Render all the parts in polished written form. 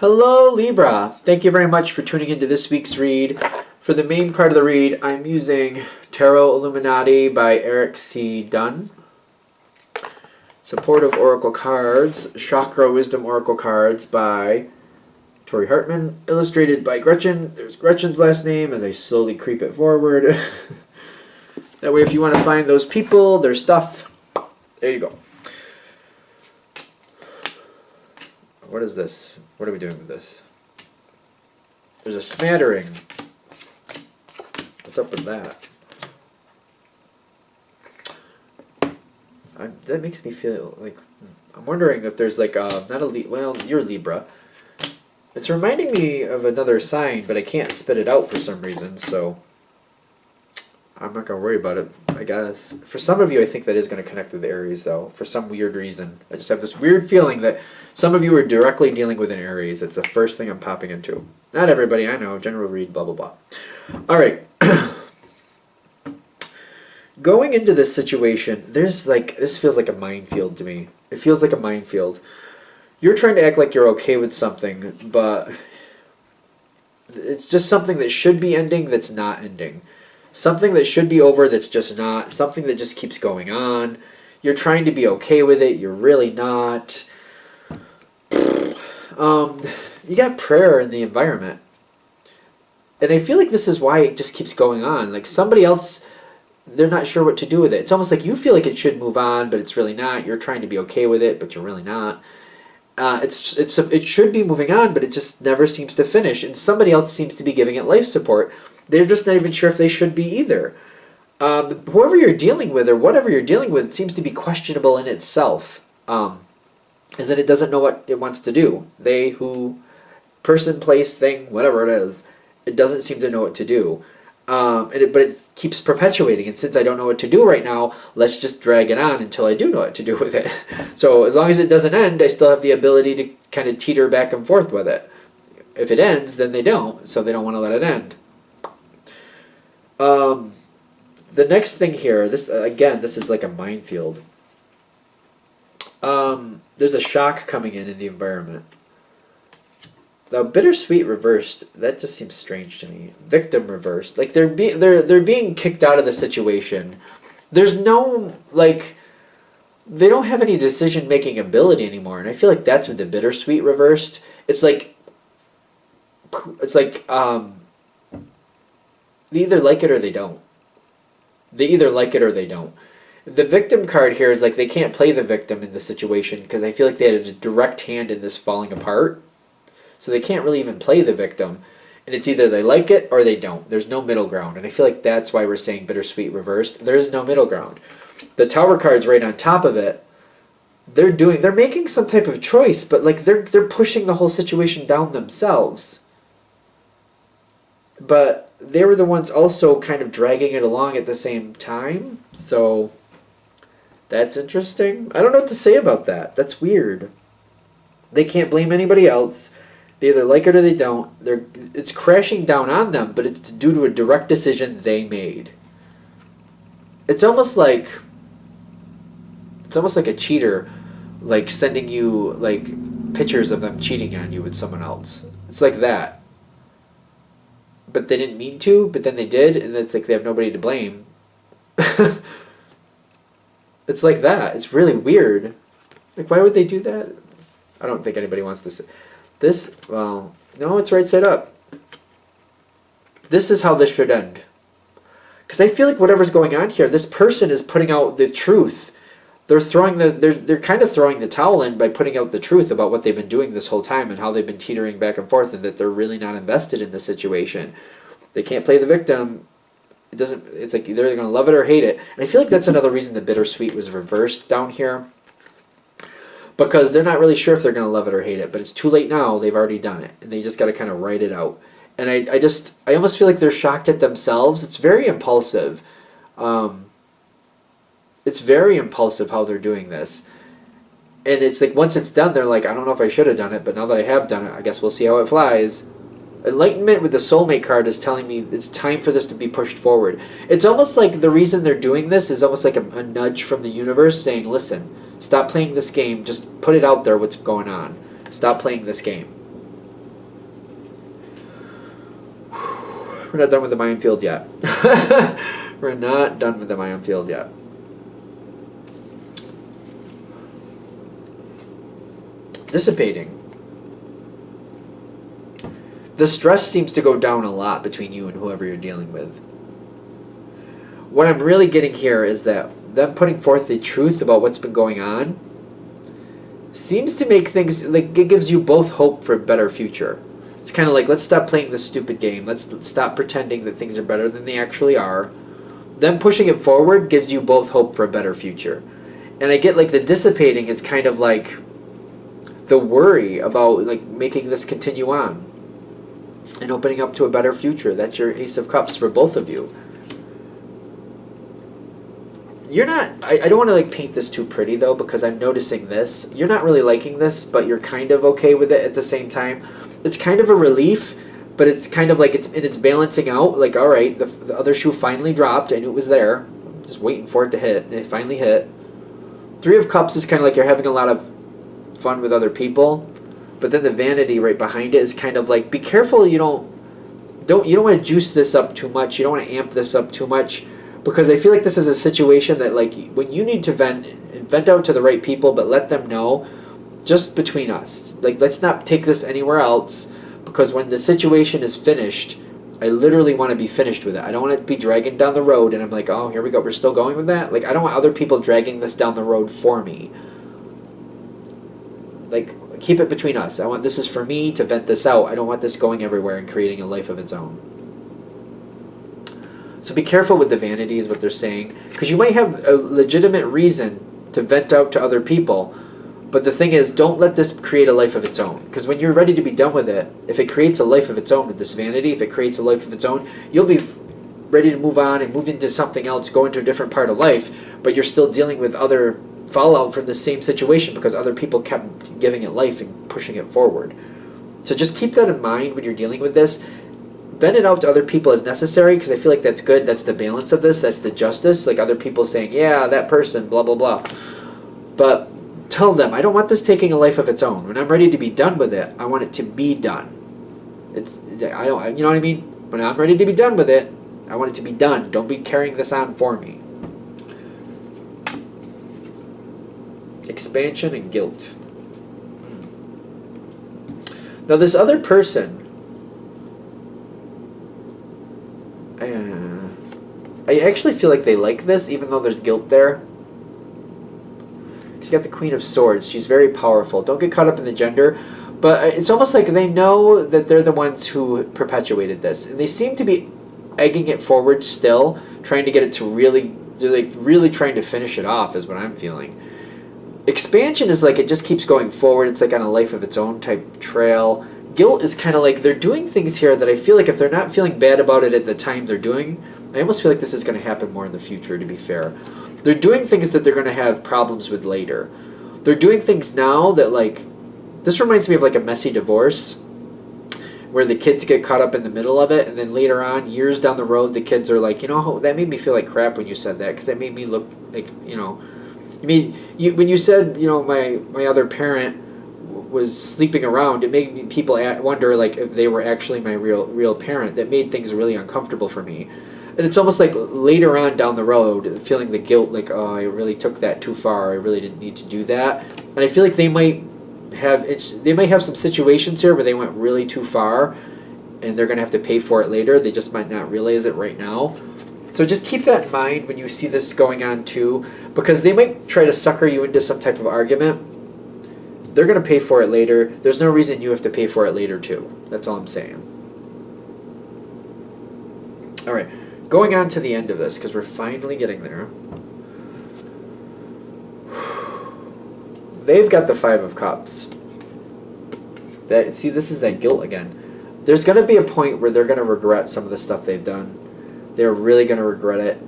Hello, Libra. Thank you very much for tuning into this week's read. For the main part of the read, I'm using Tarot Illuminati by Eric C. Dunn. Supportive Oracle Cards, Chakra Wisdom Oracle Cards by Tori Hartman, illustrated by Gretchen. There's Gretchen's last name as I slowly creep it forward. That way, if you want to find those people, their stuff, there you go. What is this? What are we doing with this? There's a smattering. What's up with that? That makes me feel like I'm wondering if there's like not a well, you're Libra. It's reminding me of another sign, but I can't spit it out for some reason, so I'm not gonna worry about it, I guess. For some of you, I think that is gonna connect with Aries, though, for some weird reason. I just have this weird feeling that some of you are directly dealing with an Aries. It's the first thing I'm popping into. Not everybody, I know. General read, blah, blah, blah. All right. Going into this situation, this feels like a minefield to me. It feels like a minefield. You're trying to act like you're okay with something, but it's just something that should be ending that's not ending. Something that should be over that's just not. Something that just keeps going on. You're trying to be okay with it. You're really not. You got prayer in the environment. And I feel like this is why it just keeps going on. Like somebody else, they're not sure what to do with it. It's almost like you feel like it should move on, but it's really not. You're trying to be okay with it, but you're really not. It should be moving on, but it just never seems to finish. And somebody else seems to be giving it life support. They're just not even sure if they should be either. Whoever you're dealing with or whatever you're dealing with seems to be questionable in itself. Is that it doesn't know what it wants to do. They, who, person, place, thing, whatever it is, it doesn't seem to know what to do. But it keeps perpetuating. And since I don't know what to do right now, let's just drag it on until I do know what to do with it. So as long as it doesn't end, I still have the ability to kind of teeter back and forth with it. If it ends, then they don't. So they don't want to let it end. The next thing here, this is like a minefield. There's a shock coming in the environment. The bittersweet reversed, that just seems strange to me. Victim reversed, like they're being kicked out of the situation. There's no they don't have any decision making ability anymore, and I feel like that's with the bittersweet reversed. It's like they either like it or they don't. They either like it or they don't. The victim card here is like they can't play the victim in the situation because I feel like they had a direct hand in this falling apart. So they can't really even play the victim. And it's either they like it or they don't. There's no middle ground. And I feel like that's why we're saying bittersweet reversed. There is no middle ground. The Tower card's right on top of it. They're making some type of choice, but like they're pushing the whole situation down themselves. But they were the ones also kind of dragging it along at the same time. So that's interesting. I don't know what to say about that. That's weird. They can't blame anybody else. They either like it or they don't. It's crashing down on them, but it's due to a direct decision they made. It's almost like a cheater, like sending you like pictures of them cheating on you with someone else. It's like that. But they didn't mean to, but then they did, and it's like they have nobody to blame. It's like that. It's really weird. Like, why would they do that? I don't think anybody wants to say this. Well, no, it's right side up. This is how this should end. Because I feel like whatever's going on here, this person is putting out the truth. They're kind of throwing the towel in by putting out the truth about what they've been doing this whole time and how they've been teetering back and forth, and that they're really not invested in the situation. They can't play the victim. It's like they're either going to love it or hate it. And I feel like that's another reason the bittersweet was reversed down here. Because they're not really sure if they're going to love it or hate it. But it's too late now. They've already done it. And they just got to kind of write it out. And I almost feel like they're shocked at themselves. It's very impulsive. It's very impulsive how they're doing this. And it's like once it's done, they're like, I don't know if I should have done it. But now that I have done it, I guess we'll see how it flies. Enlightenment with the soulmate card is telling me it's time for this to be pushed forward. It's almost like the reason they're doing this is almost like a nudge from the universe saying, listen, stop playing this game. Just put it out there what's going on. Stop playing this game. We're not done with the minefield yet. We're not done with the minefield yet. Dissipating. The stress seems to go down a lot between you and whoever you're dealing with. What I'm really getting here is that them putting forth the truth about what's been going on seems to make things, like, it gives you both hope for a better future. It's kind of like, let's stop playing this stupid game. Let's stop pretending that things are better than they actually are. Them pushing it forward gives you both hope for a better future. And I get, like, the dissipating is kind of like the worry about, like, making this continue on and opening up to a better future. That's your Ace of Cups for both of you. You're not, I don't want to, like, paint this too pretty, though, because I'm noticing this. You're not really liking this, but you're kind of okay with it at the same time. It's kind of a relief, but it's kind of like it's balancing out. Like, all right, the other shoe finally dropped. I knew it was there. I'm just waiting for it to hit, and it finally hit. Three of Cups is kind of like you're having a lot of fun with other people, but then the vanity right behind it is kind of like, be careful you don't want to juice this up too much. You don't want to amp this up too much, because I feel like this is a situation that, like, when you need to vent out to the right people, but let them know, just between us. Like, let's not take this anywhere else, because when the situation is finished, I literally want to be finished with it. I don't want to be dragging down the road and I'm like, oh, here we go, we're still going with that. Like, I don't want other people dragging this down the road for me. Like, keep it between us. This is for me to vent this out. I don't want this going everywhere and creating a life of its own. So be careful with the vanity is what they're saying, because you might have a legitimate reason to vent out to other people, but the thing is, don't let this create a life of its own, because when you're ready to be done with it, if it creates a life of its own with this vanity, if it creates a life of its own, you'll be ready to move on and move into something else, go into a different part of life, but you're still dealing with other fallout from the same situation because other people kept giving it life and pushing it forward. So just keep that in mind when you're dealing with this. Bend it out to other people as necessary, because I feel like that's good. That's the balance of this. That's the justice. Like, other people saying, yeah, that person, blah, blah, blah. But tell them, I don't want this taking a life of its own. When I'm ready to be done with it, I want it to be done. You know what I mean? When I'm ready to be done with it, I want it to be done. Don't be carrying this on for me. Expansion and guilt. Now, this other person, I actually feel like they like this, even though there's guilt there. She's got the Queen of Swords. She's very powerful. Don't get caught up in the gender, but it's almost like they know that they're the ones who perpetuated this, and they seem to be egging it forward still, trying to get it to really, they're like really trying to finish it off, is what I'm feeling. Expansion is like it just keeps going forward. It's like on a life of its own type trail. Guilt is kind of like they're doing things here that I feel like if they're not feeling bad about it at the time they're doing, I almost feel like this is going to happen more in the future, to be fair. They're doing things that they're going to have problems with later. They're doing things now that, like, this reminds me of like a messy divorce where the kids get caught up in the middle of it, and then later on, years down the road, the kids are like, you know, that made me feel like crap when you said that, because that made me look like, you know, when you said, you know, my other parent was sleeping around, it made people wonder, like, if they were actually my real parent. That made things really uncomfortable for me. And it's almost like later on down the road, feeling the guilt, like, oh, I really took that too far. I really didn't need to do that. And I feel like they might have some situations here where they went really too far, and they're going to have to pay for it later. They just might not realize it right now. So just keep that in mind when you see this going on too, because they might try to sucker you into some type of argument. They're going to pay for it later. There's no reason you have to pay for it later too. That's all I'm saying. All right, going on to the end of this, because we're finally getting there. They've got the Five of Cups. See, this is that guilt again. There's going to be a point where they're going to regret some of the stuff they've done. They're really going to regret it.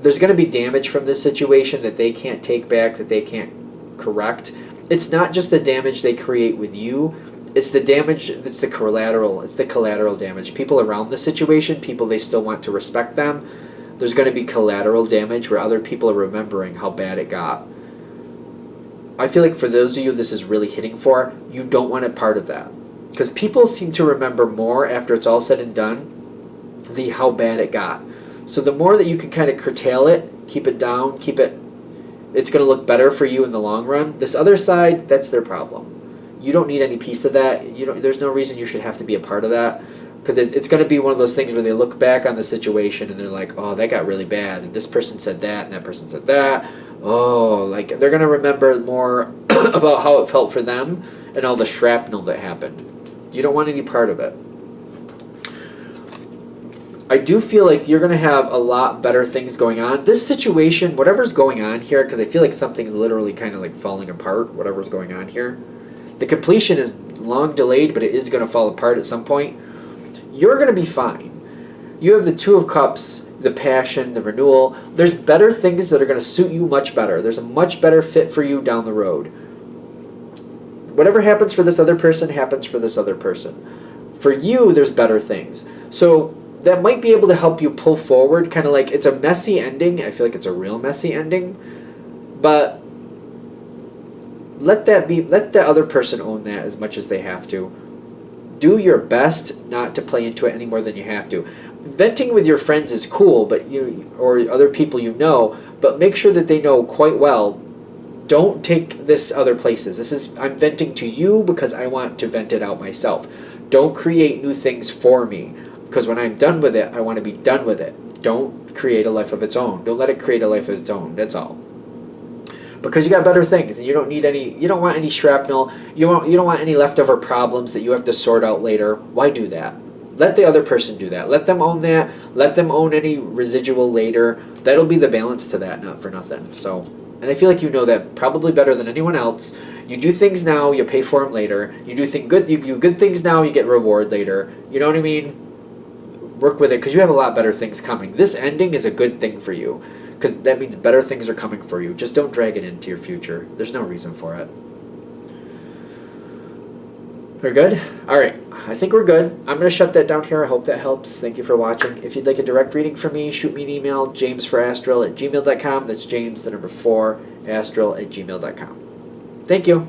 There's going to be damage from this situation that they can't take back, that they can't correct. It's not just the damage they create with you. It's the damage, it's the collateral. It's the collateral damage. People around the situation, people they still want to respect them. There's going to be collateral damage where other people are remembering how bad it got. I feel like for those of you this is really hitting for, you don't want a part of that. Because people seem to remember more after it's all said and done, how bad it got. So the more that you can kind of curtail it, keep it down, it's going to look better for you in the long run. This other side, that's their problem. You don't need any piece of that. There's no reason you should have to be a part of that, because it's going to be one of those things where they look back on the situation and they're like, oh, that got really bad, and this person said that, and that person said that. Oh, like they're going to remember more about how it felt for them and all the shrapnel that happened. You don't want any part of it. I do feel like you're going to have a lot better things going on. This situation, whatever's going on here, because I feel like something's literally kind of like falling apart, whatever's going on here. The completion is long delayed, but it is going to fall apart at some point. You're going to be fine. You have the Two of Cups, the passion, the renewal. There's better things that are going to suit you much better. There's a much better fit for you down the road. Whatever happens for this other person happens for this other person. For you, there's better things. So that might be able to help you pull forward, kind of like it's a messy ending. I feel like it's a real messy ending. But let the other person own that as much as they have to. Do your best not to play into it any more than you have to. Venting with your friends is cool, but or other people but make sure that they know quite well, don't take this other places. I'm venting to you because I want to vent it out myself. Don't create new things for me, because when I'm done with it, I want to be done with it. Don't create a life of its own. Don't let it create a life of its own. That's all. Because you got better things, and you don't want any shrapnel. You don't want any leftover problems that you have to sort out later. Why do that? Let the other person do that. Let them own that. Let them own any residual later. That'll be the balance to that, not for nothing. So, and I feel like you know that probably better than anyone else. You do things now, you pay for them later. You do good things now, you get reward later. You know what I mean? Work with it, because you have a lot better things coming. This ending is a good thing for you, because that means better things are coming for you. Just don't drag it into your future. There's no reason for it. We're good? Alright, I think we're good. I'm going to shut that down here. I hope that helps. Thank you for watching. If you'd like a direct reading from me, shoot me an email, jamesforastral@gmail.com. That's James, the number 4, astral@gmail.com. Thank you.